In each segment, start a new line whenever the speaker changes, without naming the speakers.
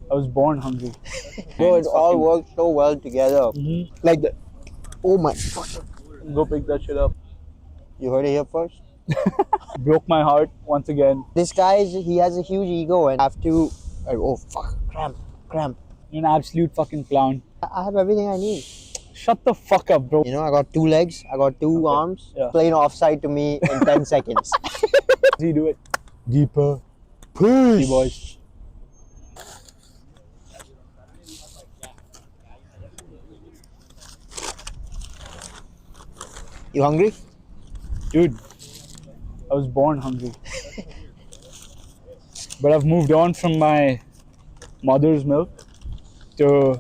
I was born hungry.
Bro, it all worked so well together. Like the, oh my,
Go pick that shit up.
you heard it here first.
Broke my heart once again.
This guy he has a huge ego and have to. Oh fuck, cramp.
You're an absolute fucking clown.
I have everything I need.
Shut the fuck up, bro.
You know, I got 2 legs, I got 2 arms.
Yeah.
Plain offside to me in 10 seconds.
You do it.
Deeper.
See, boys.
You hungry?
Dude, I was born hungry. But I've moved on from my mother's milk to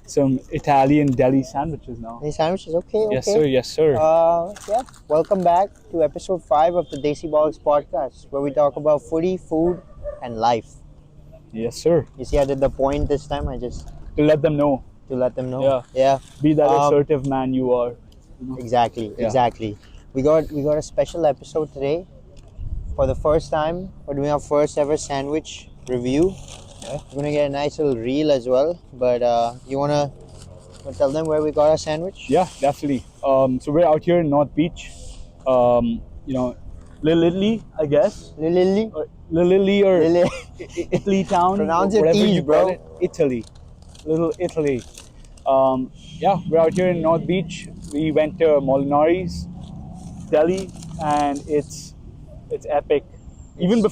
some Italian deli sandwiches now.
Any sandwiches? Okay.
Yes, sir. Yes, sir.
Yeah. Welcome back to episode 5 of the DB.5 podcast, where we talk about footy, food, and life.
Yes, sir.
You see, I did the point this time. I just
To let them know.
to let them know.
Yeah. Be that assertive man you are.
Exactly. We got a special episode today. For the first time, we're doing our first ever sandwich review.
Yeah.
We're gonna get a nice little reel as well. But you wanna tell them where we got our sandwich?
Yeah, definitely. So we're out here in North Beach. You know, Little Italy, I guess.
Lily.
Little Italy or
Lily.
Italy town.
Pronounce it
whatever
T's,
you
bro.
call it. Italy. Little Italy. Yeah, we're out here in North Beach. We went to Molinari's Deli, and it's epic. Even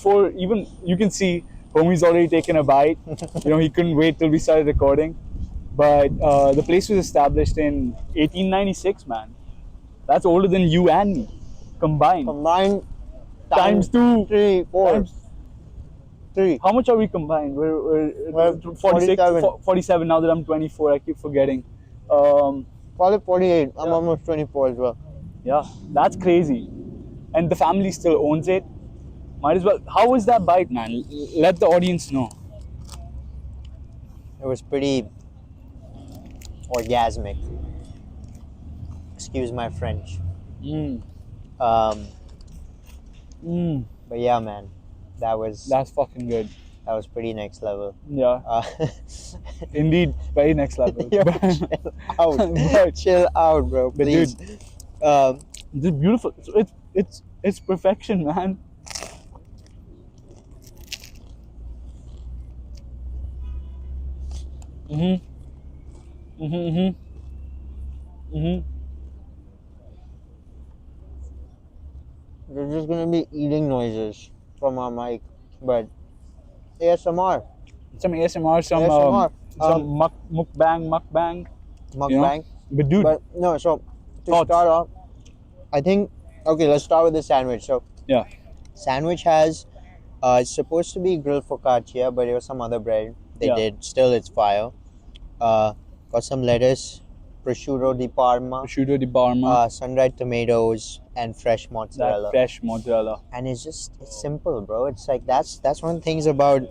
you can see homie's already taken a bite. You know, he couldn't wait till we started recording. But the place was established in 1896, man. That's older than you and me combined.
Combined
Times 2,
3, 4, 3.
How much are we combined? We're 46, 47 now that I'm 24. I keep forgetting.
Call it 48. I'm almost 24 as well.
Yeah, that's crazy. And the family still owns it. Might as well. How was that bite, man? Let the audience know.
It was pretty orgasmic. Excuse my French. But yeah, man,
That's fucking good.
that was pretty next level.
Yeah, indeed, very next level.
Yo, chill out, bro.
But
Please.
dude, this is beautiful. It's perfection, man.
There's just gonna be eating noises from our mic, but ASMR.
Some ASMR, some
ASMR.
mukbang.
Mukbang.
You know? But dude,
But no, so to
Thoughts?
start off, I think, okay, let's start with the sandwich. So
yeah,
sandwich has, it's supposed to be grilled focaccia, but it was some other bread they
Yeah.
did. Still, it's fire. Got some lettuce, prosciutto di
prosciutto di Parma,
sun-dried tomatoes, and fresh mozzarella.
that fresh mozzarella.
And it's simple, bro. It's like that's one of the things about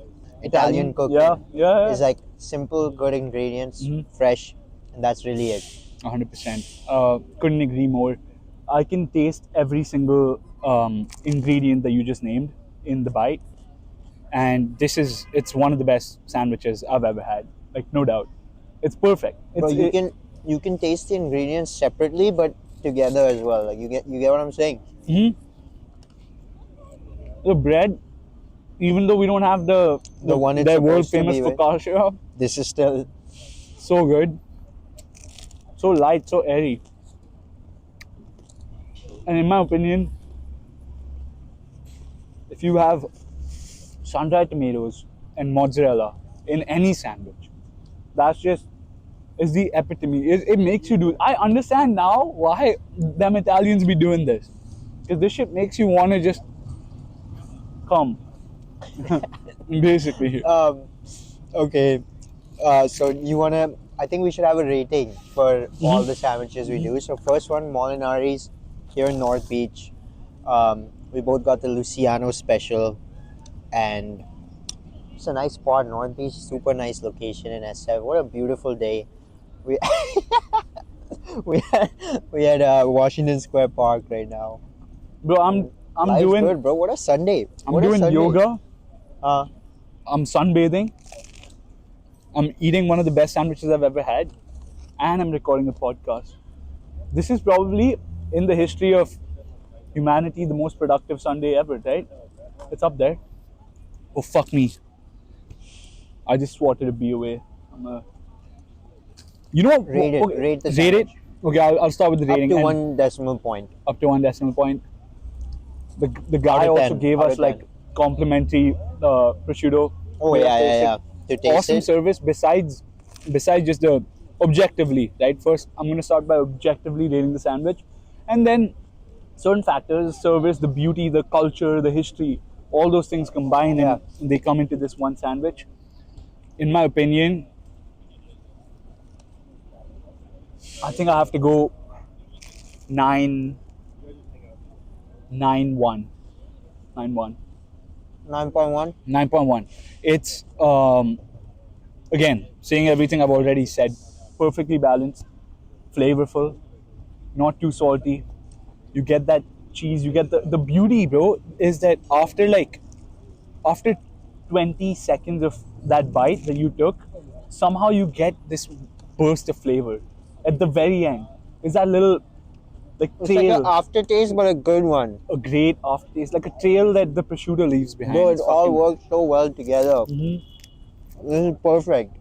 Italian cooking.
Yeah.
It's like simple, good ingredients, fresh, and that's really it.
100%. Couldn't agree more. I can taste every single ingredient that you just named in the bite, and it's one of the best sandwiches I've ever had. Like, no doubt, it's perfect.
But you can taste the ingredients separately, but together as well. Like you get what I'm saying.
The bread, even though we don't have the
one it's
their world
supposed to
famous
be with.
focaccia,
This is still
so good, so light, so airy. And in my opinion, if you have sun-dried tomatoes and mozzarella in any sandwich, it's the epitome. It makes you do. I understand now why them Italians be doing this, because this shit makes you want to just come. Basically.
okay. So you wanna? I think we should have a rating for all the sandwiches we do. So first one, Molinari's here in North Beach. We both got the Luciano special, and it's a nice spot. North Beach, super nice location in SF. What a beautiful day. We we had Washington Square Park right now.
Bro, I'm
Life's
doing
good, bro. What a Sunday.
I'm doing yoga.
Uh,
I'm sunbathing. I'm eating one of the best sandwiches I've ever had, and I'm recording a podcast. This is probably in the history of humanity the most productive Sunday ever, right? It's up there. Oh fuck me! I just swatted a bee away. You know what?
Rate it.
Okay,
Rate the
rate it.
sandwich.
Okay, I'll start with the
Up
rating
to
and
1 decimal point.
up to 1 decimal point. The
Out
guy
of
also
10.
gave
Out
us
of
like
10.
complimentary prosciutto.
Oh,
Made us
yeah, yeah,
taste it.
yeah. To taste
Awesome
it.
service. Besides just the objectively, right? First, I'm gonna start by objectively rating the sandwich, and then certain factors: service, the beauty, the culture, the history. All those things combine
Yeah.
and they come into this one sandwich. In my opinion, I think I have to go 9, 9, 1, 9, 1.
9.1.
9.1. It's again saying everything I've already said. Perfectly balanced, flavorful, not too salty. You get that cheese. You get the beauty, bro. Is that after 20 seconds of that bite that you took, somehow you get this burst of flavor at the very end. Is that little like
It's like an
trail,
aftertaste, but a good one.
a great aftertaste, like a trail that the prosciutto leaves behind.
Bro, it
It's
all
fucking.
works so well together.
Mhm.
This is perfect.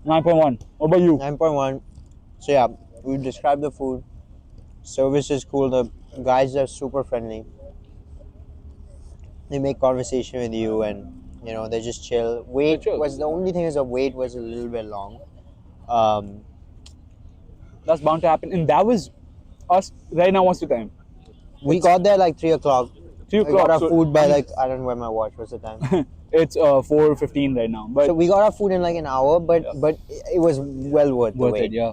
9.1. What about you?
9.1. So yeah, we described the food. Service is cool. The guys are super friendly. They make conversation with you, and they just chill. Wait
chill.
was the only thing is the wait was a little bit long. Um,
That's bound to happen. And that was us right now. What's the time?
we
It's
got there like 3 o'clock.
3
We got
o'clock.
our
So
food by like I don't know where my watch was the time.
it's 4:15 right now. But
So we got our food in like an hour, but
Yeah.
but it was well worth the
worth
wait.
it, yeah.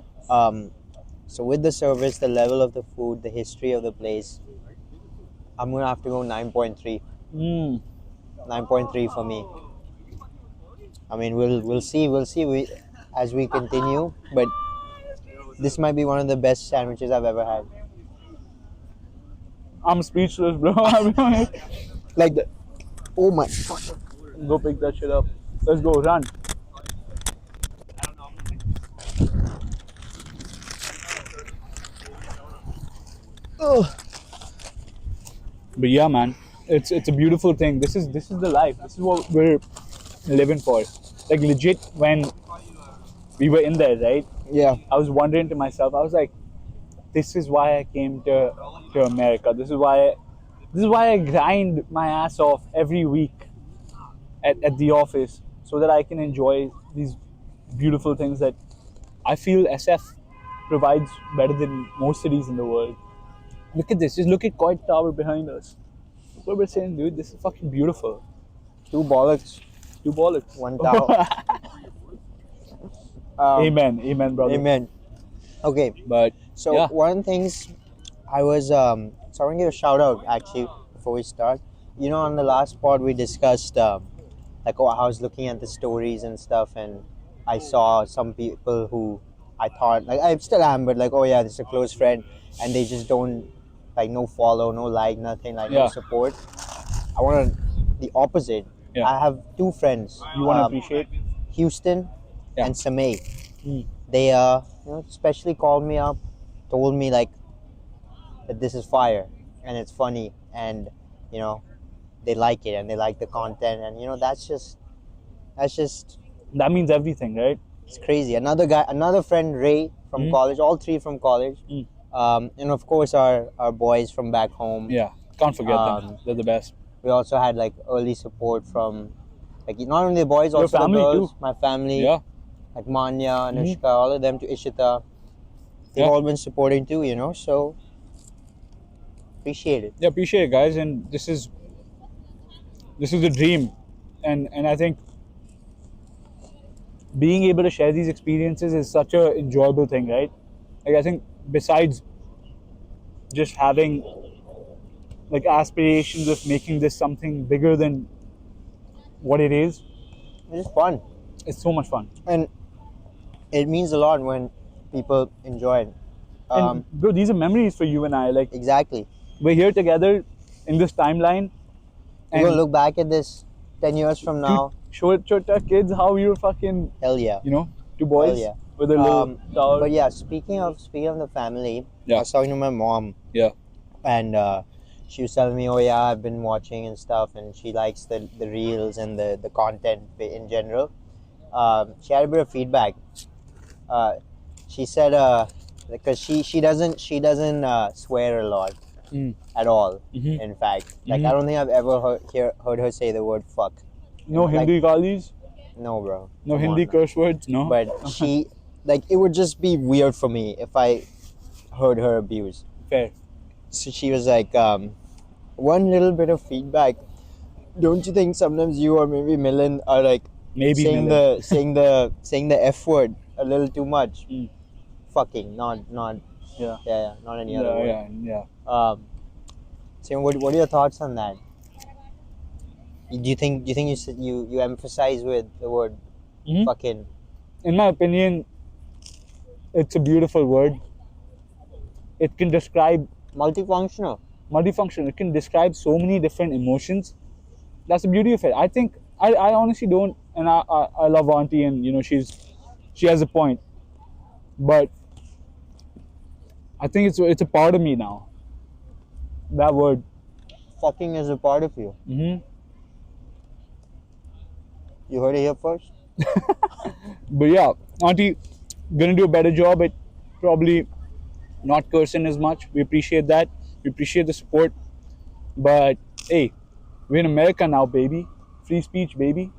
So with the service, the level of the food, the history of the place, I'm gonna have to go 9.3.
Mm.
9.3 for me. I mean, we'll see as we continue, but this might be one of the best sandwiches I've ever had.
I'm speechless, bro.
Like the oh my,
Go pick that shit up. Let's go, run.
oh,
But yeah, man, it's a beautiful thing. This is the life. This is what we're living for. Like legit, when we were in there, right?
yeah,
I was wondering to myself. I was like, this is why I came to America. This is why I grind my ass off every week at the office so that I can enjoy these beautiful things that I feel SF provides better than most cities in the world. Look at this. Just look at Coit Tower behind us. That's what we're saying, dude. This is fucking beautiful.
two bollocks,
Two bollocks.
one towel.
Amen. Amen, brother.
Amen. Okay,
But
so
yeah.
one of the things I was so I want to give a shout out actually before we start. On the last pod we discussed like I was looking at the stories and stuff, and I saw some people who I thought like I still am, but like, oh yeah, this is a close friend, and they just don't like no follow, no like, nothing, like no
Yeah.
support. I want the opposite.
Yeah.
I have two friends.
You want to appreciate?
Houston
Yeah.
and Samay.
Mm.
They especially called me up, told me like that this is fire and it's funny, and they like it and they like the content, and that's just
That means everything, right?
it's crazy. Another friend, Ray, from college, all three from college.
Mm.
And of course our boys from back home.
Yeah. Can't forget them. They're the best.
We also had like early support from like not only the boys,
Your
also the
family,
girls,
too.
my family,
Yeah.
like Manya, Anushka, all of them, to Ishita. They've
Yeah.
all been supporting too, so appreciate it.
Yeah, appreciate it, guys. And this is the dream, and I think being able to share these experiences is such a enjoyable thing, right? Like I think besides just having like aspirations of making this something bigger than what it is,
It's fun.
it's so much fun.
And it means a lot when people enjoy it.
And bro, these are memories for you and I. Like
Exactly.
we're here together in this timeline,
We're
and
gonna look back at this 10 years from now.
chota kids, how you're fucking,
Hell yeah.
two
Hell
boys
yeah.
with a little tower.
But yeah, speaking of the family, I
Yeah.
was talking to my mom.
Yeah.
And she was telling me, oh yeah, I've been watching and stuff, and she likes the reels and the content in general. She had a bit of feedback. She said because she doesn't swear a lot
Mm.
at all.
Mhm.
In fact, like
Mhm.
I don't think I've ever heard her say the word fuck.
No
Like,
Hindi galis?
no, bro.
No
Come
Hindi
on, man.
curse words? No?
But she like it would just be weird for me if I heard her abuse.
Fair.
So she was like, one little bit of feedback. Don't you think sometimes you or maybe Milan are like
Maybe
saying
Milan.
saying the F word a little too much?
Mm.
Fucking, not
Yeah.
not any other word.
Yeah.
So what are your thoughts on that? Do you think you emphasize with the word
Mhm.
fucking?
In my opinion, it's a beautiful word. It can describe
Multifunctional.
multifunction. It can describe so many different emotions. That's the beauty of it. I think I honestly don't, and I love Auntie, and she has a point, but I think it's a part of me now. That word.
Fucking is a part of you.
Hmm.
You heard it here first.
But yeah, Auntie, gonna do a better job at probably not cursing as much. We appreciate that. We appreciate the support. But hey, we're in America now, baby. Free speech, baby.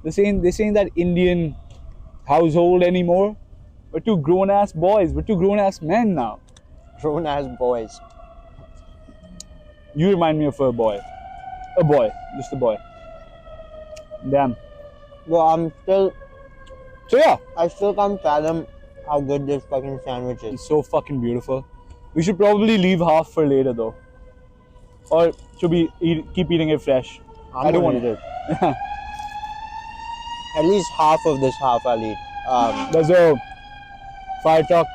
This ain't that Indian household anymore. We're two grown ass boys. We're two grown ass men now.
Grown as boys.
You remind me of a boy. A boy. Just a boy. Damn.
Well,
So yeah,
I still can't fathom how good this fucking sandwich is.
it's so fucking beautiful. We should probably leave half for later though. Or should we keep eating it fresh?
I'm
don't
gonna
want
eat it. At least half of this half I'll eat.
There's a fire truck.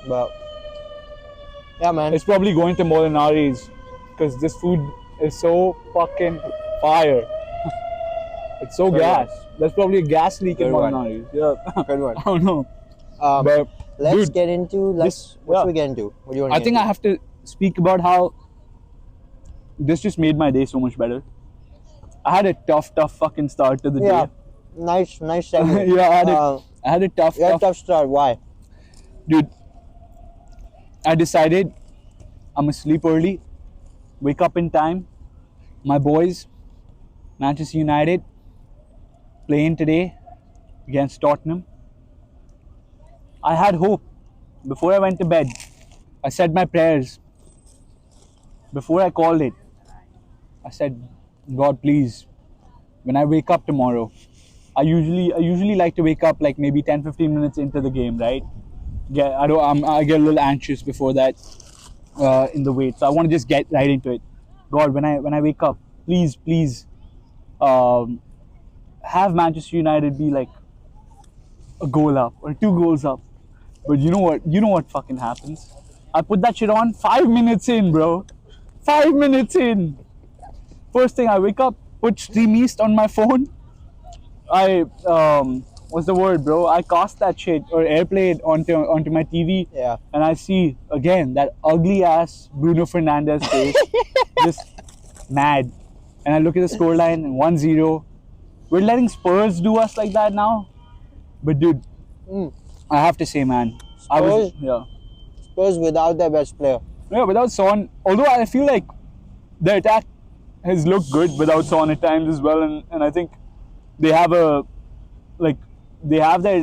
But yeah, man.
It's probably going to Molinari's because this food is so fucking fire. It's so
Good
gas. There's probably a gas leak in
Good one.
Molinari's. Yeah.
Good one.
I don't know.
Um,
But
let's
dude,
get into what
yeah.
should we get into? What do you want?
I think I have to speak about how this just made my day so much better. I had a tough fucking start to the
Yeah,
day.
nice segment.
Yeah, I had a tough,
You had a tough start. Why?
dude. I decided I'm gonna sleep early, wake up in time. My boys, Manchester United, playing today against Tottenham. I had hope. Before I went to bed, I said my prayers. Before I called it, I said, God, please, when I wake up tomorrow, I usually like to wake up like maybe 10-15 minutes into the game, right? I get a little anxious before that in the wait, so I want to just get right into it. God, when I wake up, please, um, have Manchester United be like a goal up or 2 goals up. But you know what? You know what fucking happens? I put that shit on 5 minutes in, bro. 5 minutes in. First thing I wake up, put Stream East on my phone. I what's the word, bro? I cast that shit or airplay it onto my TV,
Yeah.
and I see again that ugly ass Bruno Fernandes face, just mad. And I look at the scoreline and 1-0. We're letting Spurs do us like that now. But dude, I have to say, man, I was
Spurs without their best player.
without Son. Although I feel like the attack has looked good without Son at times as well, and I think they have they have their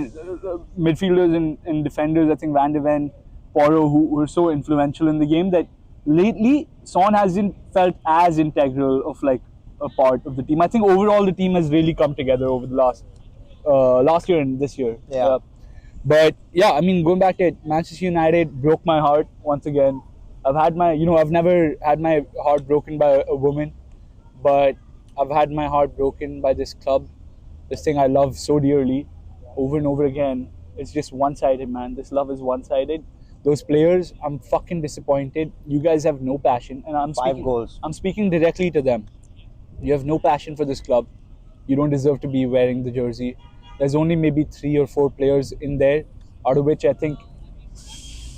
midfielders and defenders. I think Van de Ven, Porro, who are so influential in the game that lately Son hasn't felt as integral of like a part of the team. I think overall the team has really come together over the last year and this year.
Yeah.
But yeah, I mean, going back to it, Manchester United broke my heart once again. I've never had my heart broken by a woman, but I've had my heart broken by this club, this thing I love so dearly, over and over again. It's just one-sided, man. This love is one-sided. Those players, I'm fucking disappointed. You guys have no passion, and
5 goals.
I'm speaking directly to them. You have no passion for this club. You don't deserve to be wearing the jersey. There's only maybe 3 or 4 players in there, out of which I think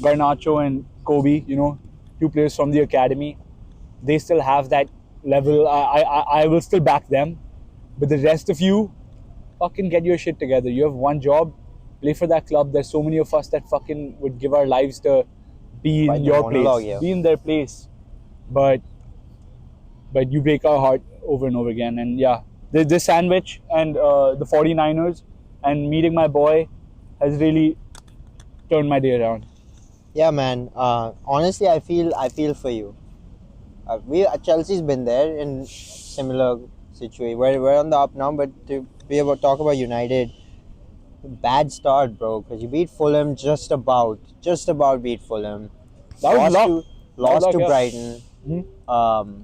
Garnacho and Kobe, 2 players from the academy, they still have that level. I will still back them. But the rest of you, fucking get your shit together. You have one job, play for that club. There's so many of us that fucking would give our lives to be
Quite
in
the
your
monologue
place,
here.
be in their place. But you break our heart over and over again. And yeah, this sandwich and the 49ers and meeting my boy has really turned my day around.
Yeah, man. Honestly, I feel for you. Chelsea's been there in similar situation. We're on the up now, but to talk about United, bad start, bro. Because you beat Fulham just about beat Fulham.
That was
Lost
luck.
to
That was
lost
luck,
to
yeah.
Brighton.
Mhm.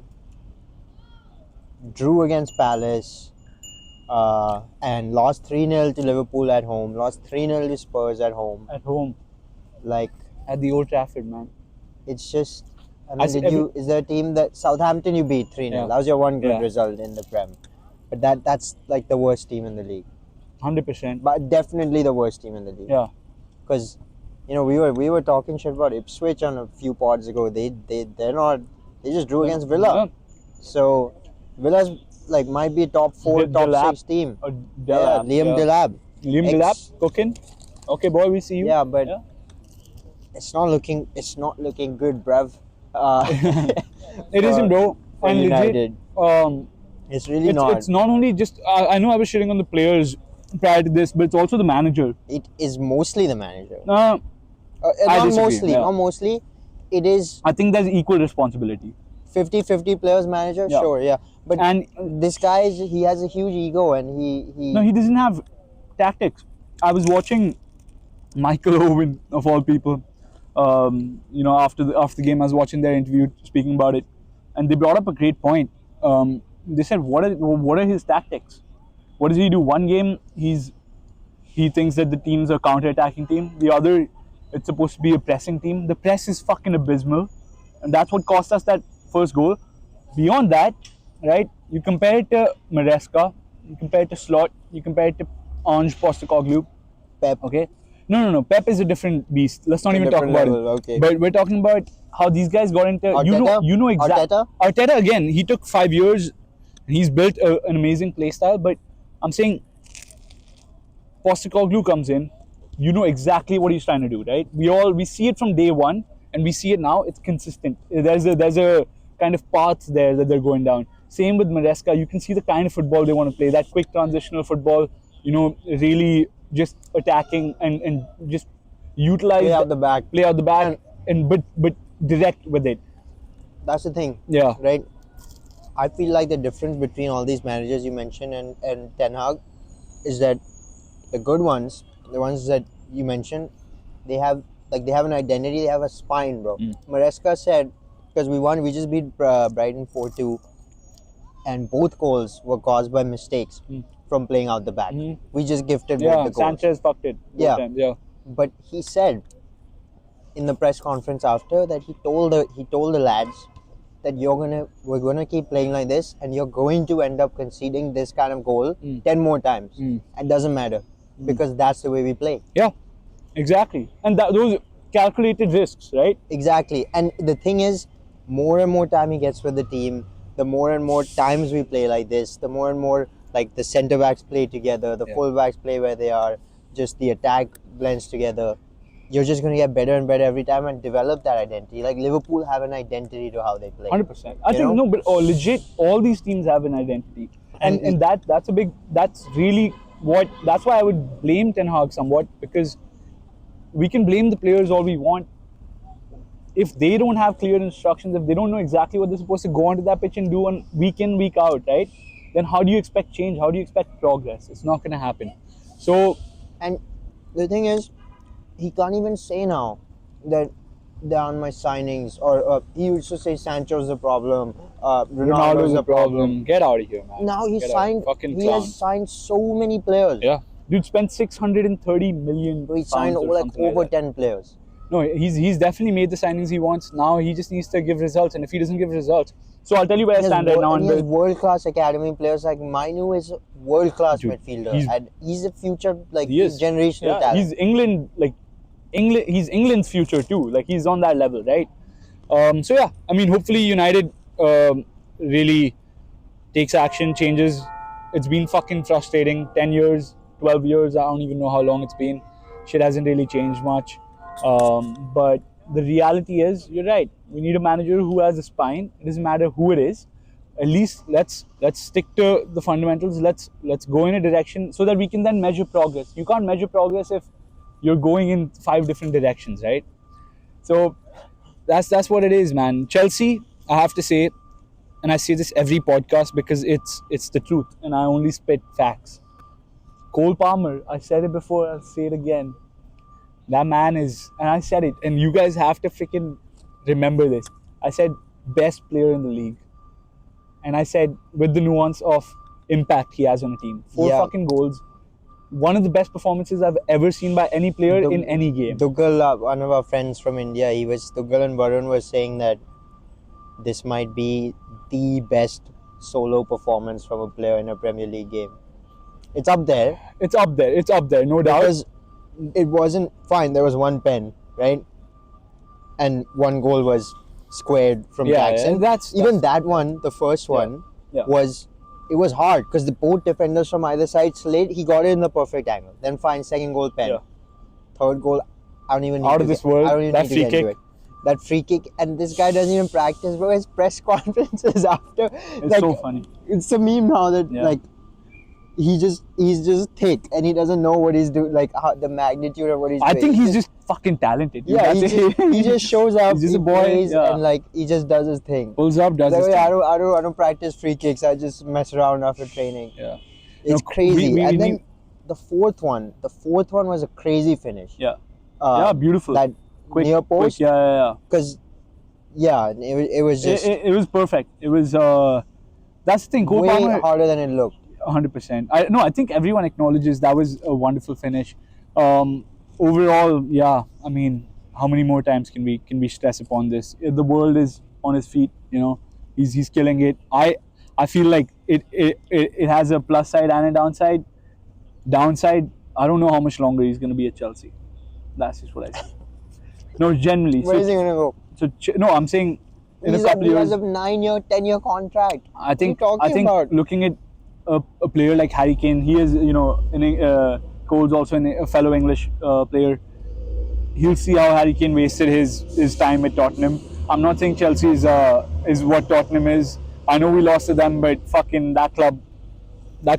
Drew against Palace. And lost 3-0 to Liverpool at home. Lost 3-0 to Spurs at home.
At home,
Like,
at the Old Trafford, man.
it's just. I
I
mean,
see every-
is there a team that Southampton you beat 3-0?
Yeah.
That was your one good
Yeah.
result in the Prem. But that's like the worst team in the league.
100%.
But definitely the worst team in the league.
Yeah.
Because, we were talking shit about Ipswich on a few pods ago. They're not. They just drew against Villa.
Yeah.
So Villa's like might be top 4, top
Delap.
6 team.
Or
Yeah, Liam Delap.
Liam
Ex-
Delap cooking. Okay, boy, we see you.
Yeah, but it's not looking good, bruv.
It isn't, bro.
For
And
United,
legit,
it's really
it's not only just. I know I was shitting on the players prior to this, but it's also the manager.
It is mostly the manager.
I
Not
disagree,
mostly,
yeah.
not mostly. It is
I think there's equal responsibility.
50-50 players manager,
Yeah.
sure, yeah. But
And
this guy, he has a huge ego, and he
no, he doesn't have tactics. I was watching Michael Owen, of all people. After the game, I was watching their interview, speaking about it, and they brought up a great point. They said, "What are his tactics? What does he do? One game, he thinks that the team's a counter-attacking team. The other, it's supposed to be a pressing team. The press is fucking abysmal, and that's what cost us that first goal. Beyond that, right? You compare it to Maresca, you compare it to Slot, you compare it to Ange Postecoglou.
Pep.
Okay. No. Pep is a different beast. Let's not even talk
different
about
level,
it.
okay.
But we're talking about how these guys got into.
Arteta?
You know exactly. Arteta again. He took 5 years. He's built an amazing play style. But I'm saying, Postecoglou comes in. You know exactly what he's trying to do, right? We see it from day one, and we see it now. It's consistent. There's a kind of path there that they're going down. Same with Maresca. You can see the kind of football they want to play. That quick transitional football. Really just attacking and just utilize
play out the back.
but direct with it.
That's the thing.
Yeah.
Right. I feel like the difference between all these managers you mentioned and Ten Hag is that the good ones, the ones that you mentioned, they have an identity, they have a spine, bro. Maresca said, because we just beat Brighton 4-2, and both goals were caused by mistakes from playing out the back. We just gifted both the goals.
Sanchez fucked it both times, yeah.
But he said in the press conference after that he told the lads that we're gonna keep playing like this, and you're going to end up conceding this kind of goal 10 more times. It doesn't matter because that's the way we play.
Yeah, exactly. And those calculated risks, right?
Exactly. And the thing is, more and more time he gets with the team, the more and more times we play like this, the more and more like the centre backs play together, the full backs play where they are, just the attack blends together. You're just going to get better and better every time and develop that identity. Like Liverpool have an identity to how they play.
100%. I think no, but legit, all these teams have an identity, and that's really that's why I would blame Ten Hag somewhat, because we can blame the players all we want. If they don't have clear instructions, if they don't know exactly what they're supposed to go onto that pitch and do on week in, week out, right? Then how do you expect change? How do you expect progress? It's not going to happen. So,
and the thing is, he can't even say now that they're on my signings, or he used to say Sancho's the problem, Ronaldo's the problem.
Get out of here, man.
Now he
He
has signed so many players.
Yeah, dude spent 630 million.
So he signed over 10 players.
No, he's definitely made the signings he wants. Now he just needs to give results, and if he doesn't give results, So I'll tell you where I stand right now.
And he has world-class academy players. Like Mainu is a world-class
Dude,
midfielder, and he's a future, like,
he is.
generational talent.
He's he's England's future too. Like, he's on that level, right? So yeah, I mean, hopefully United really takes action, changes. It's been fucking frustrating. 10 years, 12 years, I don't even know how long it's been. Shit hasn't really changed much. But the reality is, you're right. We need a manager who has a spine. It doesn't matter who it is. At least let's stick to the fundamentals. Let's go in a direction so that we can then measure progress. You can't measure progress if you're going in 5 different directions, right? So that's what it is, man. Chelsea, I have to say, and I say this every podcast because it's the truth, and I only spit facts. Cole Palmer, I said it before, I'll say it again. That man is, and I said it, and you guys have to freaking remember this. I said best player in the league, and I said with the nuance of impact he has on a team. 4 fucking goals. One of the best performances I've ever seen by any player in any game.
Tuchel, one of our friends from India, Tuchel and Varun was saying that this might be the best solo performance from a player in a Premier League game. It's up there.
It's up there, no doubt.
Because it wasn't fine. There was one pen, right? And 1 goal was squared from Jackson. Even that one, the first one, it was hard because the both defenders from either side slid. He got it in the perfect angle. Then fine, second goal pen. Third goal, I don't even need
out of this world.
I don't even
that
need to
free
get
kick.
into it. That free kick, and this guy doesn't even practice, bro. His press conferences after,
it's so funny.
It's a meme now that like he's just thick and he doesn't know what he's doing, like how, the magnitude of what he's doing.
I think he's just fucking talented.
Yeah, he just shows up.
He's just
he
a boy,
plays, and like he just does his thing.
Pulls up, does his
way,
thing.
I don't practice free kicks. I just mess around after training.
Yeah,
it's crazy. And then the fourth one was a crazy finish.
Yeah, beautiful.
That
quick,
near post.
Quick, yeah.
Because it was just
it was perfect. It was that's the thing. Cole
way
Palmer,
harder than it looked.
100%. I think everyone acknowledges that was a wonderful finish. Overall, yeah. I mean, how many more times can we stress upon this? The world is on his feet. You know, he's killing it. I feel like it has a plus side and a downside. Downside, I don't know how much longer he's going to be at Chelsea. That's just what I say. No, generally.
Where is he going to go?
No, I'm saying in a couple
he
years.
has a 9-year, 10-year contract.
I think
about?
Looking at a player like Harry Kane, he is, Cole's also a fellow English player. He'll see how Harry Kane wasted his time at Tottenham. I'm not saying Chelsea is what Tottenham is. I know we lost to them, but fucking that club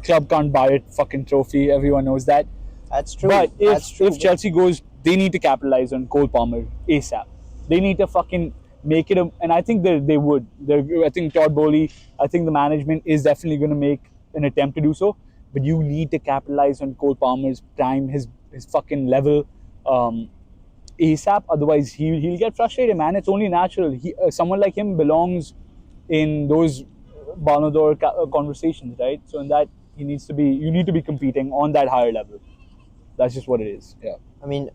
can't buy a fucking trophy. Everyone knows that.
That's true.
But if Chelsea goes, they need to capitalize on Cole Palmer ASAP. They need to fucking make it and I think they would. I think Todd Bowley, I think the management is definitely going to make an attempt to do so. But you need to capitalize on Cole Palmer's time, his fucking level ASAP. Otherwise, he'll get frustrated, man. It's only natural. Someone like him belongs in those Ballon d'Or conversations, right? So in that, you need to be competing on that higher level. That's just what it is. Yeah.
I mean,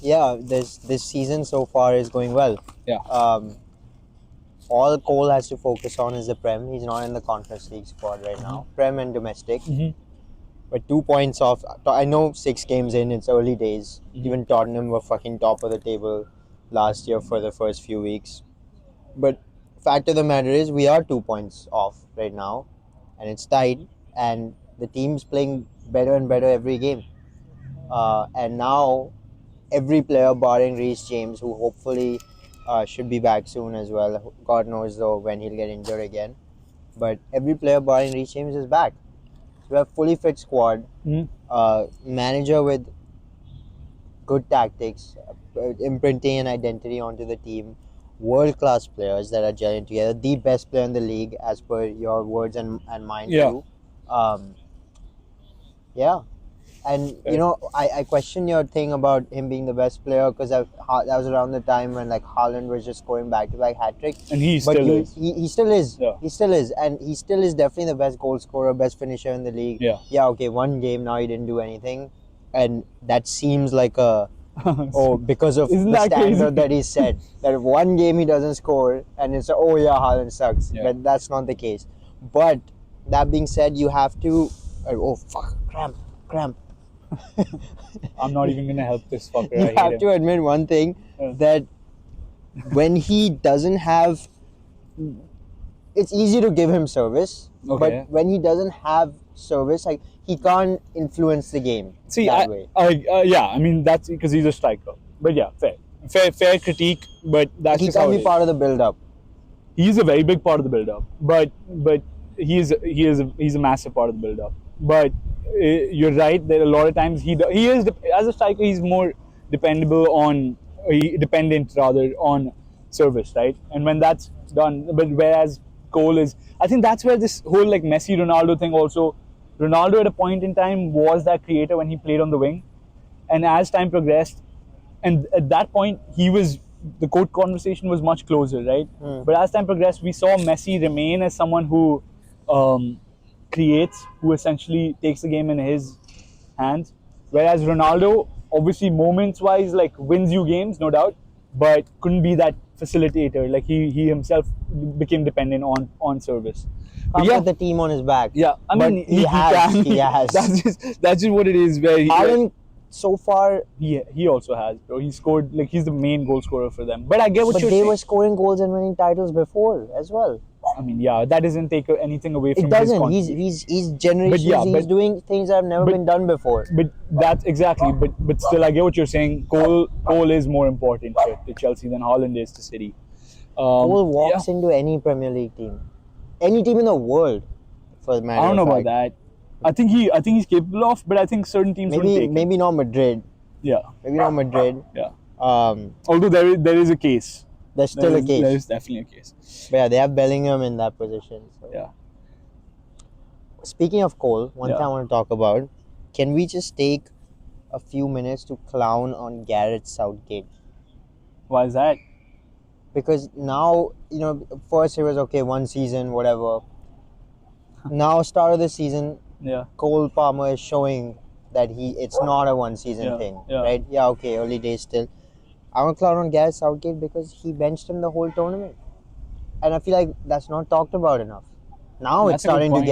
yeah, this season so far is going well.
Yeah.
All Cole has to focus on is the Prem. He's not in the Conference League squad right now. Prem and domestic. But 2 points off. I know 6 games in, it's early days. Even Tottenham were fucking top of the table last year for the first few weeks. But fact of the matter is, we are 2 points off right now. And it's tight. And the team's playing better and better every game. And now, every player barring Reece James, who hopefully should be back soon as well. God knows though when he'll get injured again. But every player barring Reece James is back. So we have fully fit squad. Manager with good tactics, imprinting an identity onto the team. World-class players that are gelling together. The best player in the league, as per your words and mine too. And you know, I question your thing about him being the best player because that was around the time when like Haaland was just scoring back-to-back hat-trick.
And he still is.
He still is.
Yeah.
He still is. And he still is definitely the best goal scorer, best finisher in the league.
Yeah.
Yeah, okay, one game now he didn't do anything. And that seems like a Oh, because of
Isn't
the
that
standard
crazy?
that he set. That one game he doesn't score and it's oh yeah, Haaland sucks.
Yeah.
But that's not the case. But that being said, you have to. Oh fuck! Cramp.
I'm not even gonna help this fucker.
You
I hate
have
him.
to admit one thing
Yeah.
that when he doesn't have, it's easy to give him service.
Okay.
But when he doesn't have service, like he can't influence the game
See,
that way.
yeah, I mean that's because he's a striker. But yeah, fair critique. But that's
He
just how
can't
it
be
is.
part of the build-up.
He's a very big part of the build-up. But he's a massive part of the build-up. But you're right that a lot of times he is as a striker he's more dependent rather on service, right? And when that's done, but whereas Cole is, I think that's where this whole like Messi Ronaldo thing also. Ronaldo at a point in time was that creator when he played on the wing, and as time progressed, and at that point the court conversation was much closer, right? But as time progressed, we saw Messi remain as someone who creates, who essentially takes the game in his hands, whereas Ronaldo, obviously moments wise, like wins you games, no doubt, but couldn't be that facilitator. Like he himself became dependent on service. But
Can't
yeah,
put the team on his back.
yeah, I
But
mean
he has.
can.
He has.
That's just what it is. Where
Haaland, so far,
he also has, bro. He scored, like he's the main goal scorer for them. But I get what
but
you're
they
saying.
were scoring goals and winning titles before as well.
I mean, yeah, that doesn't take anything away from
It doesn't.
his
He's generations.
yeah,
he's doing things that have never been done before.
But that's exactly. But still, I get what you're saying. Cole is more important to Chelsea than Haaland is to City.
Cole walks into any Premier League team, any team in the world, for the matter
I don't know
of
about
fact.
that. I think he's capable of, but I think certain teams wouldn't take him.
Maybe not Madrid.
Yeah,
Maybe not Madrid.
yeah.
Um,
Although there is a case.
there's still a case.
There is definitely a case.
But yeah, they have Bellingham in that position. So.
Yeah.
Speaking of Cole, one
Yeah.
thing I want to talk about. Can we just take a few minutes to clown on Gareth Southgate?
Why is that?
Because now, first it was okay, one season, whatever. Now, start of the season,
Yeah.
Cole Palmer is showing that it's not a one season
Yeah,
thing,
yeah.
right? Yeah, okay, early days still. I want to clown on Gareth Southgate because he benched him the whole tournament, and I feel like that's not talked about enough. Now
That's
it's
a good
starting to
point.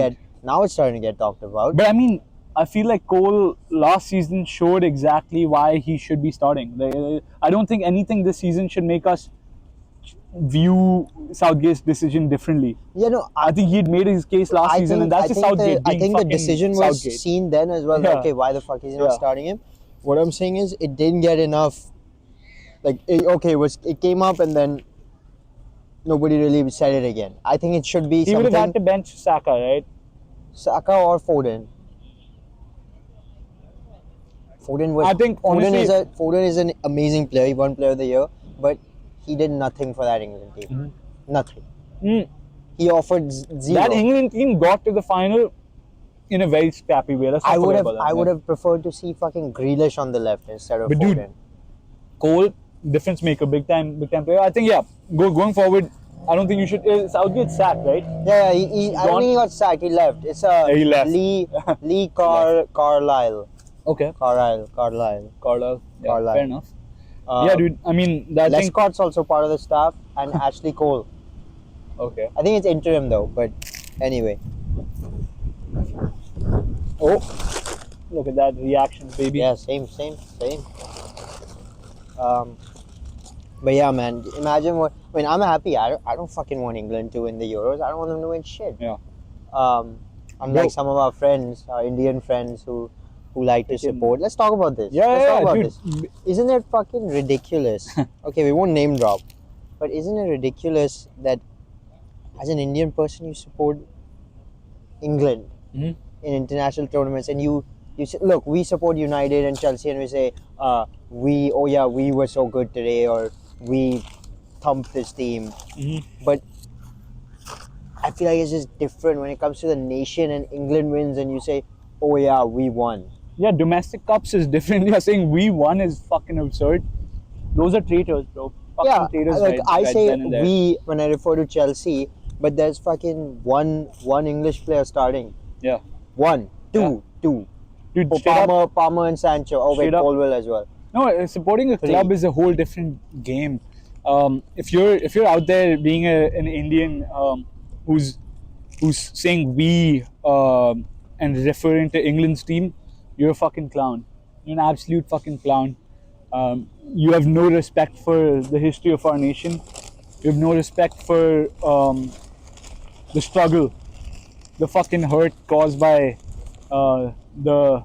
get talked about.
But I mean, I feel like Cole last season showed exactly why he should be starting. I don't think anything this season should make us view Southgate's decision differently.
Yeah, no,
I think he'd made his case last season, and that's just Southgate
I
being
think the
fucking
decision was
Southgate.
seen then as well.
Yeah.
Okay, why the fuck is he not
Yeah.
starting him? What I'm saying is, it didn't get enough. Like, it came up and then nobody really said it again. I think it should be
He would have had to
something
bench Saka, right?
Saka or Foden.
I think, honestly-
Foden is an amazing player. He won Player of the Year, but he did nothing for that England team.
Mm-hmm.
Nothing.
Mm.
He offered zero.
That England team got to the final in a very scrappy way. Let's not
I would
forget
have
about that.
I would have preferred to see fucking Grealish on the left instead of
But
Foden.
dude, Cole, difference maker, big time player. I think going forward, I don't think you should. Southgate's sacked, right?
Yeah, I don't think he got sacked. He left. It's
He left.
Lee Carlisle.
Okay.
Carlisle.
Carlisle. Yeah,
Carlisle.
fair enough. Yeah, dude. I mean, that thing.
Lescott's also part of the staff, and Ashley Cole.
Okay.
I think it's interim though, but anyway.
Oh, look at that reaction, baby.
Yeah, same. But yeah, man. Imagine what. I mean, I'm happy. I don't fucking want England to win the Euros. I don't want them to win shit.
Yeah.
Unlike
Bro.
some of our friends, our Indian friends who like to support. Let's talk about this.
Yeah,
Let's talk about
dude.
this. Isn't it fucking ridiculous? Okay, we won't name drop, but isn't it ridiculous that as an Indian person you support England
Mhm.
in international tournaments, and you say, look, we support United and Chelsea, and we say we were so good today, or we thumped this team.
Mhm.
But I feel like it's just different when it comes to the nation, and England wins and you say, oh yeah, we won.
Yeah, domestic cups is different. You're saying we won is fucking absurd. Those are traitors, bro. Fucking
Yeah,
traitors.
like I
right
say
then and there.
we when I refer to Chelsea, but there's fucking one English player starting.
Yeah.
Two.
Dude,
Oh,
straight up,
Palmer and Sancho. Oh wait,
Straight up.
Colwell as well.
No, supporting a club
Three.
is a whole different game. If you're out there being an Indian who's saying we and referring to England's team, you're a fucking clown. You're an absolute fucking clown. You have no respect for the history of our nation. You have no respect for the struggle, the fucking hurt caused by uh, the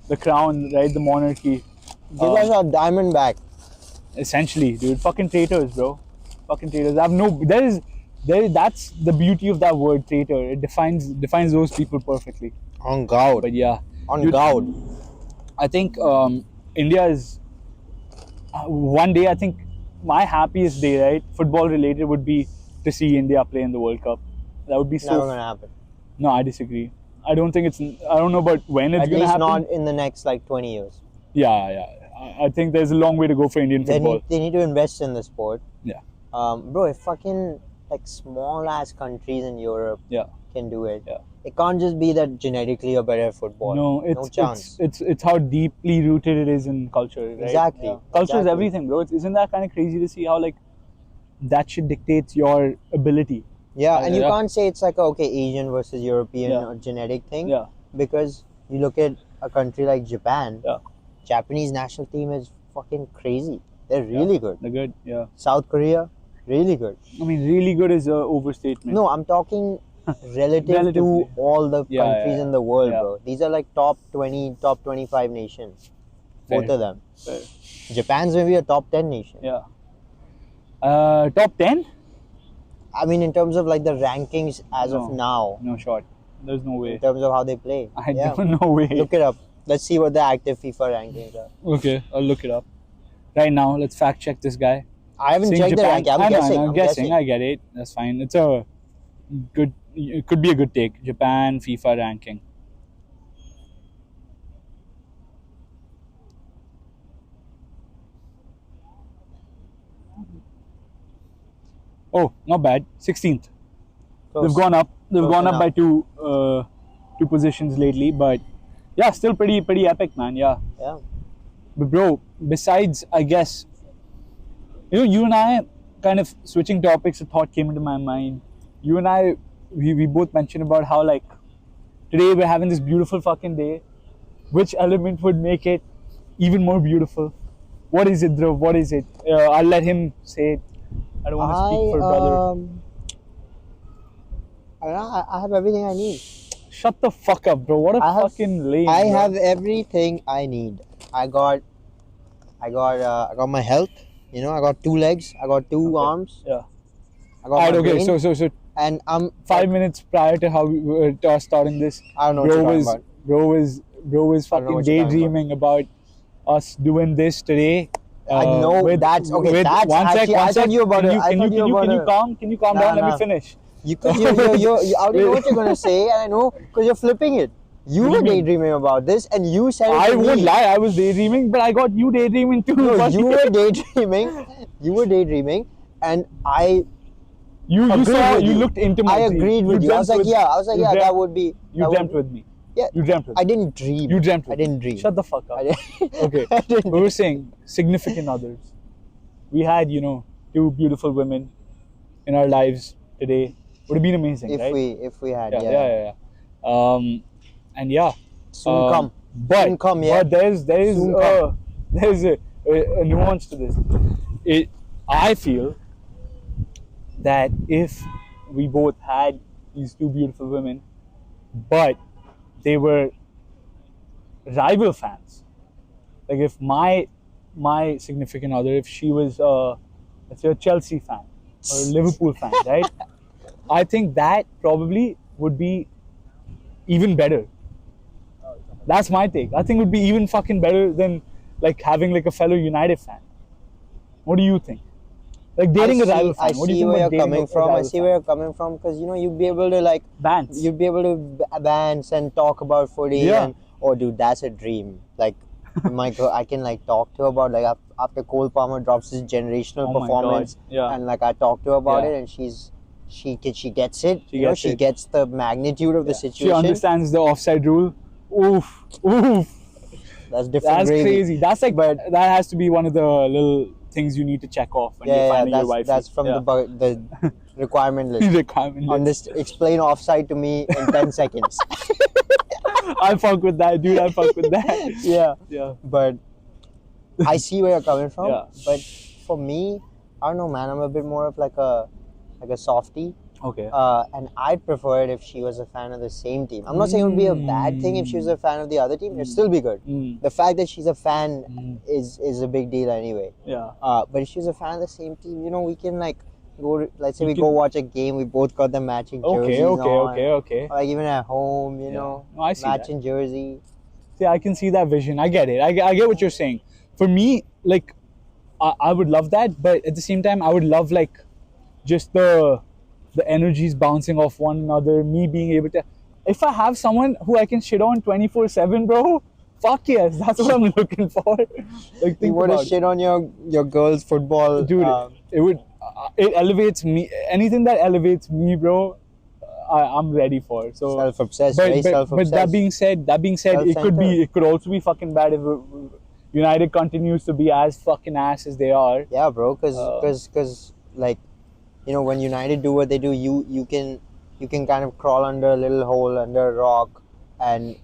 the crown, right? The monarchy.
Give us our diamond back.
Essentially, dude. Fucking traitors, bro. Fucking traitors. I have no. That's the beauty of that word, traitor. It defines those people perfectly.
On God.
But yeah,
On
dude,
God.
I think India is one day. I think my happiest day, right, football related, would be to see India play in the World Cup. That would be so.
Never gonna happen.
No, I disagree. I don't think it's. I don't know about when it's
At
gonna
least
happen.
not in the next like 20 years.
Yeah. I think there's a long way to go for Indian football.
They need to invest in the sport.
Yeah.
Bro, if fucking like small ass countries in Europe
Yeah.
can do it,
Yeah.
it can't just be that genetically you're better at football.
No,
no chance.
it's how deeply rooted it is in culture. Right?
Exactly.
Yeah. Culture is
Exactly.
everything, bro. Isn't that kind of crazy to see how like that shit dictates your ability?
Yeah, and you
Yeah.
can't say it's like a, okay, Asian versus European
Yeah.
or genetic thing.
Yeah.
Because you look at a country like Japan.
Yeah.
Japanese national team is fucking crazy. They're really good.
They're good. Yeah.
South Korea, really good.
I mean, really good is a overstatement.
No, I'm talking relative to
Relatively.
all the
Yeah,
countries
yeah,
in the world,
yeah.
bro. These are like top 20, top 25 nations.
Fair.
Both of them.
Fair.
Japan's maybe a top 10 nation.
Yeah. Top 10?
I mean, in terms of like the rankings as
No.
of now,
No shot. There's no
in
way.
terms of how they play.
I
Yeah.
don't know way.
Look it up. Let's see what the active FIFA rankings are.
Okay, I'll look it up. Right now, let's fact check this guy.
I haven't
Saying
checked the
Japan-
ranking. I'm
I know,
guessing.
I'm
I'm
guessing. I get it. That's fine. It's a good. It could be a good take. Japan FIFA ranking. Oh, not bad. 16th.
Close.
They've gone up. They've
Close
gone up
enough.
by two positions lately, but yeah, still pretty epic, man. Yeah.
Yeah.
But bro, besides, I guess, you and I, kind of switching topics, a thought came into my mind. You and I, we both mentioned about how like today we're having this beautiful fucking day. Which element would make it even more beautiful? What is it, Dhruv? What is it? I'll let him say it. I don't want to speak for brother.
I have everything I need.
Shut the fuck up, bro. What a fucking lame.
I
bro.
have everything I need. I got my health. You know, I got 2 legs. I got 2 arms.
Yeah.
I got
Alright,
my
okay.
brain,
So
and I'm
5 minutes prior to how we were starting this,
I don't know what you're talking about.
bro was
I don't know
fucking
what you're talking
daydreaming about us doing this today.
I know that's okay. That's
one sec,
actually,
one
I
sec.
thought you about
Can
it.
you
I
can
thought
you
about
can you
it.
calm? Can you calm
Nah,
down? Let
nah.
me finish.
Because you already know what you're gonna say, and I know because you're flipping it. You
What do
were
you mean?
daydreaming about this, and you said it
I
to
won't
me.
lie. I was daydreaming, but I got you daydreaming too.
No,
buddy.
you were daydreaming. You were daydreaming, and I
you
agreed
saw
with
you
you.
looked into my
I
dream.
agreed with you. I was
dreamt
like, yeah. I was like,
you
yeah.
dreamt-
That would be.
You
that
dreamt
would,
with me.
Yeah.
You dreamt with
I
me.
didn't dream.
You dreamt
I
with
didn't
me.
dream.
Shut the fuck up.
I didn't.
Okay.
I didn't
We were saying significant others. We had, 2 beautiful women in our lives today. Would have been amazing,
If
right?
we had,
Yeah. And yeah.
Soon come.
But,
Soon come, yeah.
but there's
Soon come.
there's a nuance to this. I feel that if we both had these 2 beautiful women, but they were rival fans, like if my significant other, if she was let's say a Chelsea fan or a Liverpool fan, right? I think that probably would be even better. That's my take. I think it would be even fucking better than like having like a fellow United fan. What do you think? Like dating a rival fan.
I
What do you
see
think
where
about
you're
dating
coming
a
from. I
rival
see
fan?
where you're coming from because you'd be able to like
Bants.
you'd be able to dance and talk about footy.
Yeah.
And oh, dude, that's a dream. Like my girl, I can like talk to her about like after Cole Palmer drops his generational
Oh my
performance,
God. Yeah.
and like I talk to her about
Yeah.
it, and she gets it.
She
She gets the magnitude of the
She
situation.
understands the offside rule. Oof.
That's different
That's
gravy.
crazy. That's like,
But
that has to be one of the little things you need to check off when you're finding your wife.
that's from the requirement list.
requirement
On
list.
this, explain offside to me in 10 seconds.
I fuck with that, dude. I fuck with that.
Yeah.
Yeah.
But I see where you're coming from.
Yeah.
But for me, I don't know, man. I'm a bit more of like a softie.
Okay.
And I'd prefer it if she was a fan of the same team. I'm not saying it would be a bad thing if she was a fan of the other team. It'd still be good. The fact that she's a fan is a big deal anyway.
Yeah.
But if she's a fan of the same team, you know, we can like go. Let's say we go watch a game. We both got the matching jerseys on.
Okay.
Or like even at home, you
Yeah.
know,
No, I see
matching jersey.
See, I can see that vision. I get it. I get what you're saying. For me, like, I would love that, but at the same time, I would love like just the energies bouncing off one another. Me being able to, if I have someone who I can shit on 24/7, bro. Fuck yes, that's what I'm looking for. Like,
You want to shit on your girls' football,
dude. It elevates me. Anything that elevates me, bro. I'm ready for. So
self-obsessed,
but,
very
but,
self-obsessed.
but that being said, it could also be fucking bad if United continues to be as fucking ass as they are.
Yeah, bro. Because like, you know, when United do what they do, you can kind of crawl under a little hole under a rock, and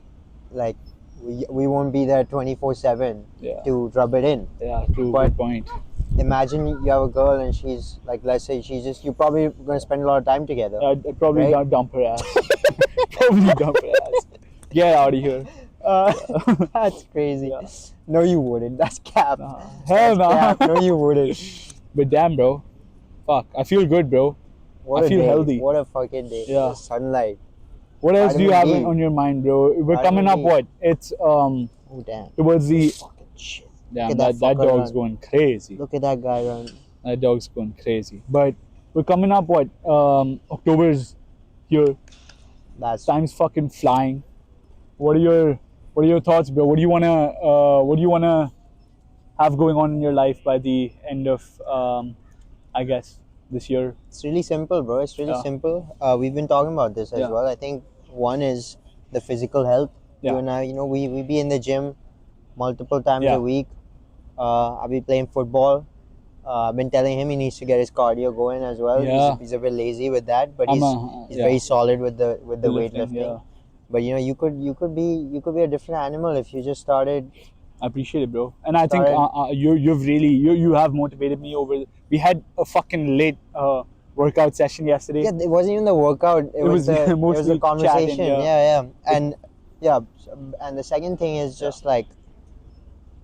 like we won't be there 24/7 to rub it in.
Yeah, true.
But
good point.
Imagine you have a girl and she's like, let's say you're probably gonna spend a lot of time together.
I'd probably
right?
dump her ass. Probably dump her ass. Get out of here.
That's crazy.
Yeah.
No, you wouldn't. That's cap.
Hell no.
Cap. No, you wouldn't.
But damn, bro. Fuck. I feel good, bro. I feel healthy.
What a fucking day.
Yeah.
The sunlight.
What else do you have
Vitamin D.
on your mind, bro? We're coming up. What? It's
Oh damn.
towards the.
Fucking shit.
Damn,
Look at
that
fucker
dog's
run.
going crazy.
Look at that guy run.
That dog's going crazy. But we're coming up. What? October's here.
That's
Time's fucking flying. What are your thoughts, bro? What do you wanna have going on in your life by the end of I guess this year?
It's really simple, bro. It's really
Yeah.
simple. We've been talking about this as
Yeah.
well. I think one is the physical health.
Yeah.
You and I, you know, we be in the gym multiple times
Yeah.
a week. I'll be playing football. I've been telling him he needs to get his cardio going as well.
Yeah.
He's a bit lazy with that, but
I'm
he's
yeah.
very solid with the
Lifting,
weightlifting.
yeah.
But you know, you could be a different animal if you just started.
I appreciate it, bro. And I think
Started-
you have motivated me over. We had a fucking late workout session yesterday.
Yeah, it wasn't even the workout. It was the
mostly
conversation.
chatting, yeah.
And and the second thing is just like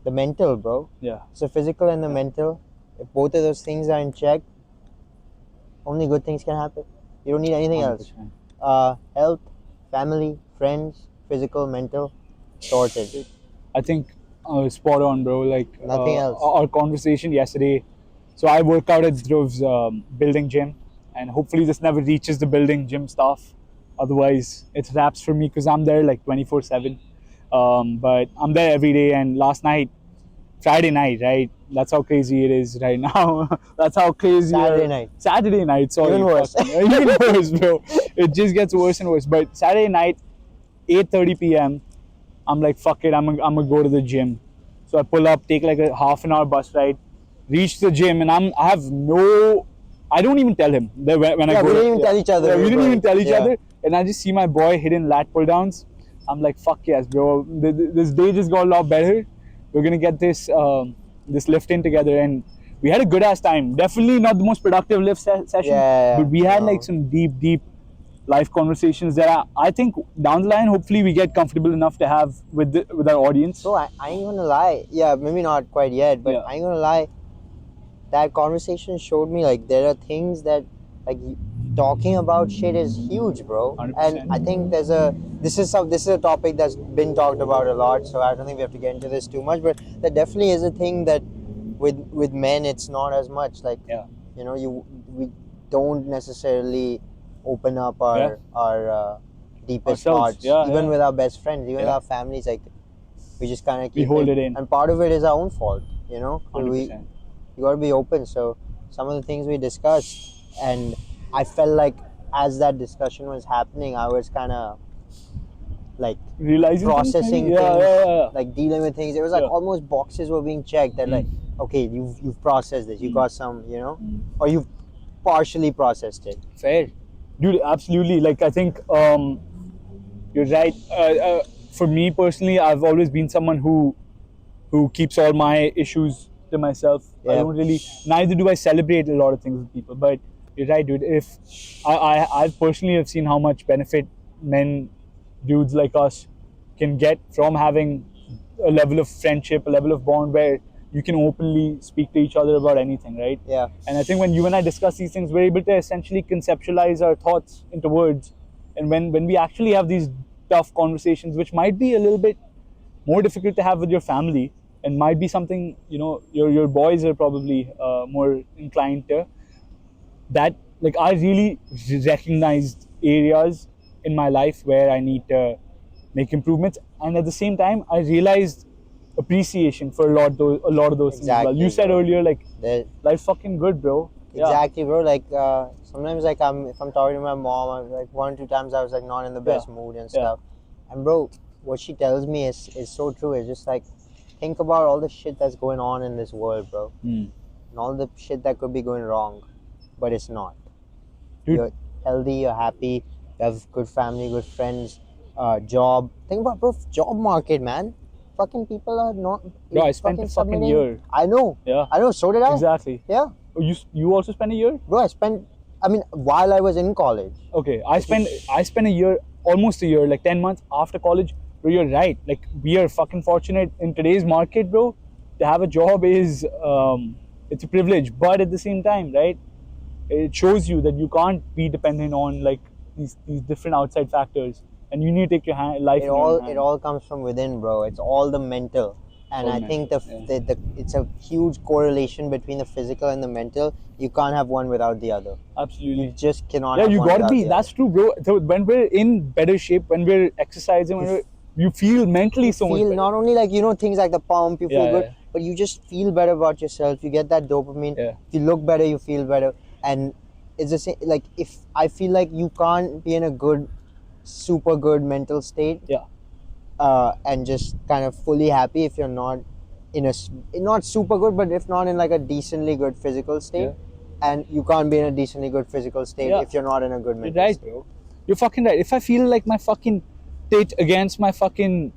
the mental, bro.
Yeah.
So physical and the mental. If both of those things are in check, only good things can happen. You don't need anything else.
100%.
Health, family, friends, physical, mental, sorted.
I think spot on, bro. Like
Nothing else.
Our conversation yesterday. So I work out at Dhruv's building gym, and hopefully this never reaches the building gym staff. Otherwise, it's wraps for me because I'm there like 24/7. But I'm there every day. And last night, Friday night, right? That's how crazy it is right now. That's how crazy. Saturday night. Sorry.
Even worse.
Even worse, bro. It just gets worse and worse. But Saturday night, 8:30 p.m. I'm like, fuck it. I'm gonna go to the gym. So I pull up, take like a half an hour bus ride, reach the gym, and I don't even tell him that when I go.
We didn't even tell each other.
Yeah, we didn't even tell each other. And I just see my boy hitting lat pull downs. I'm like, fuck yes, bro. This day just got a lot better. We're gonna get this lift in together, and we had a good ass time. Definitely not the most productive lift session, but we had like some deep life conversations that I think down the line, hopefully we get comfortable enough to have with our audience.
So I ain't gonna lie. Yeah, maybe not quite yet, but I ain't gonna lie. That conversation showed me like there are things that like talking about shit is huge, bro.
100%.
And I think this is a topic that's been talked about a lot. So I don't think we have to get into this too much, but there definitely is a thing that with men it's not as much. Like you know, we don't necessarily open up our deepest thoughts, even with our best friends, even with our families. Like we just kind of keep
hold it in,
and part of it is our own fault. You know,
100%.
You got to be open. So some of the things we discussed, and I felt like as that discussion was happening, I was kind of like
Realizing
processing
things, maybe?
things, like dealing with things. It was like
Yeah.
almost boxes were being checked that like, okay, you've processed this, you got some, or you've partially processed it. Fair.
Dude, absolutely. Like, I think you're right. For me personally, I've always been someone who keeps all my issues to myself. I
Yeah.
don't really. Neither do I celebrate a lot of things with people. But you're right, dude. If I personally have seen how much benefit men, dudes like us, can get from having a level of friendship, a level of bond where you can openly speak to each other about anything, right?
Yeah.
And I think when you and I discuss these things, we're able to essentially conceptualize our thoughts into words. And when we actually have these tough conversations, which might be a little bit more difficult to have with your family, and might be something your boys are probably more inclined to, that like I really recognized areas in my life where I need to make improvements, and at the same time I realized appreciation for a lot of those things as well.
Exactly,
You said
bro.
earlier, like,
The-
life's fucking good, bro.
Exactly, bro. Like sometimes, like if I'm talking to my mom, like 1 or 2 times I was like not in the best mood and
Yeah.
stuff. And bro, what she tells me is so true. It's just like think about all the shit that's going on in this world, bro,
Mm.
and all the shit that could be going wrong, but it's not.
Dude.
You're healthy, you're happy, you have good family, good friends, job. Think about bro, job market, man. Fucking people are not.
Bro, I spent a fucking
submitting.
year.
I know.
Yeah.
I know. So did I.
Exactly.
Yeah.
Oh, you also spent a year?
Bro, I mean, while I was in college.
Okay, I spent a year, almost a year, like 10 months after college. Bro, you're right. Like, we are fucking fortunate in today's market, bro. To have a job is it's a privilege, but at the same time, right? It shows you that you can't be dependent on like these different outside factors, and you need to take your life in your own
It
hand.
all comes from within, bro. It's all the mental, and
All
I
mental,
think
yeah.
the it's a huge correlation between the physical and the mental. You can't have one without the other. You
Absolutely.
just cannot
Yeah,
have
you
one
gotta
without
be.
the
That's
other.
true, bro. So when we're in better shape, when we're exercising, you feel mentally
You
so much
feel
better.
not only like things like the pump, you feel
Yeah,
good,
yeah.
but you just feel better about yourself. You get that dopamine.
Yeah.
If you look better, you feel better, and it's the same. Like if I feel like you can't be in a good, super good mental state,
Yeah.
and just kind of fully happy if you're not in not super good, but if not in like a decently good physical state,
Yeah.
and you can't be in a decently good physical state
Yeah.
if you're not in a good
You're
mental
right,
state.
bro. You're fucking right. If I feel like my fucking tit against my fucking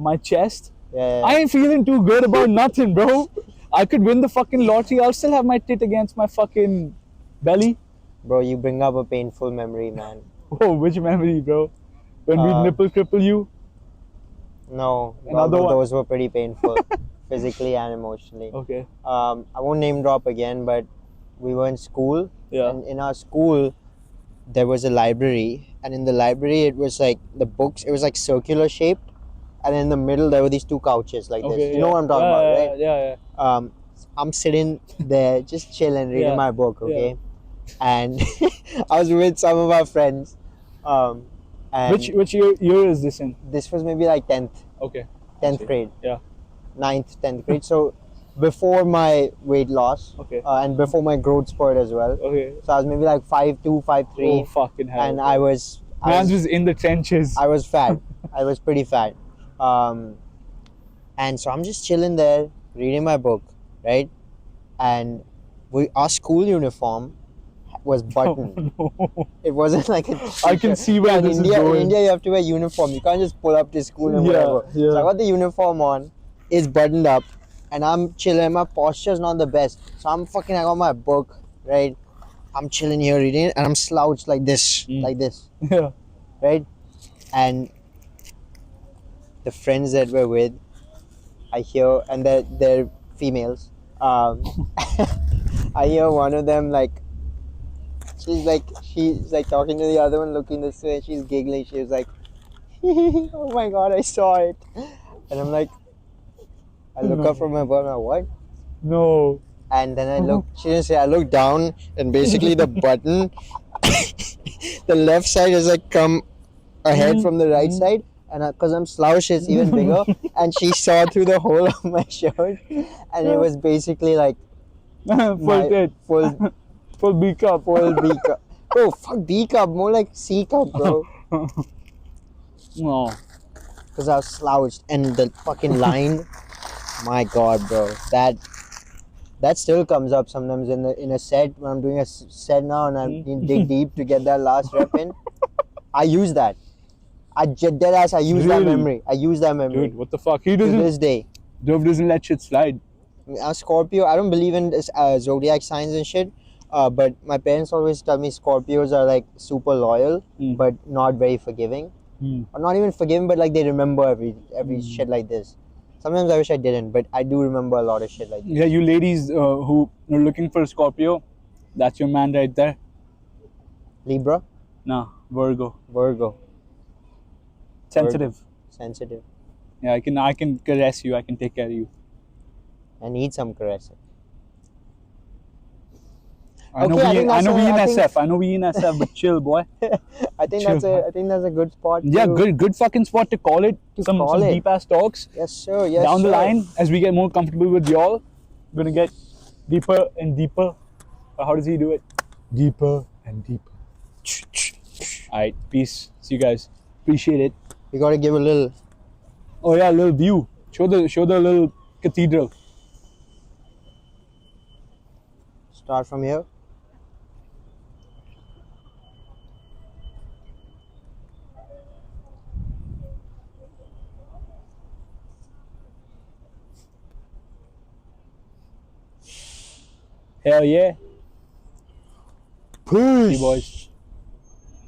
my chest,
Yeah.
I ain't feeling too good about nothing, bro. I could win the fucking lottery. I'll still have my tit against my fucking belly.
Bro, you bring up a painful memory, man.
Oh, which memory, bro? When we nipple cripple you?
No,
Another one.
those were pretty painful, physically and emotionally.
Okay.
I won't name drop again, but we were in school,
Yeah.
and in our school there was a library, and in the library it was like the books. It was like circular shaped, and in the middle there were these two couches like
Okay.
this. You
Yeah.
know what I'm talking about,
Yeah,
right?
yeah.
I'm sitting there just chilling, reading
Yeah.
my book,
Yeah.
okay, and I was with some of our friends. And
Which year is this in?
this was maybe like 10th
Okay.
10th grade,
Yeah.
9th, 10th grade. So before my weight loss,
Okay.
and before my growth spurt as well.
Okay.
So I was maybe like 5'2", 5'3",
Oh fucking hell.
and I was
Man's was in the trenches.
I was fat. I was pretty fat. And so I'm just chilling there reading my book, right? And our school uniform was buttoned.
Oh, no.
It wasn't like a
I can see where
in
this
India,
is going.
In India, you have to wear uniform. You can't just pull up to school and
Yeah,
whatever.
yeah.
So I got the uniform on. It's buttoned up, and I'm chilling. My posture's not the best, so I got my book, right? I'm chilling here reading, and I'm slouched like this,
Yeah.
right? And the friends that we're with, I hear, and they're females. I hear one of them like. She's like talking to the other one, looking this way, and she's giggling. She was like, "Oh my god, I saw it!" And I'm like, I look up from my book, I'm like, what?
No.
And then I look. She didn't say. I look down, and basically the button, the left side is like come ahead from the right side, and because I'm slouched, it's even bigger. And she saw through the hole of my shirt, and it was basically like
Full tit. Full B cup.
full B cup. Bro, fuck B cup, more like C cup, bro.
No.
because I was slouched and the fucking line. My God, bro, that still comes up sometimes in a set when I'm doing a set now and I dig deep to get that last rep in. I use that. Dead ass. I use that
Really?
memory. I use that memory
Dude, what the fuck? He
to
doesn't.
this day.
Dove doesn't let shit slide.
I'm Scorpio. I don't believe in this, zodiac signs and shit. But my parents always tell me Scorpios are like super loyal, but not very forgiving. Or not even forgiving, but like they remember every shit like this. Sometimes I wish I didn't, but I do remember a lot of shit like this.
Yeah, you ladies who are looking for a Scorpio, that's your man right there.
Libra,
Nah, Virgo.
Virgo,
Sensitive.
sensitive.
Yeah, I can caress you. I can take care of you.
I need some caressing.
I know
Okay,
we I know we in
I think
SF. I know we in SF, but chill, boy.
I think
Chill.
that's a good spot.
Yeah,
to,
good fucking spot to call it.
To
Some
call it.
deep ass talks.
Yes, sir. Yes,
Down
sir.
the line, as we get more comfortable with y'all, we're gonna get deeper and deeper. How does he do it? Deeper and deeper. Alright, peace. See you guys. Appreciate it.
We gotta give a little.
Oh yeah, a little view. Show the little cathedral.
Start from here.
Hell yeah.
Peace.
See you boys.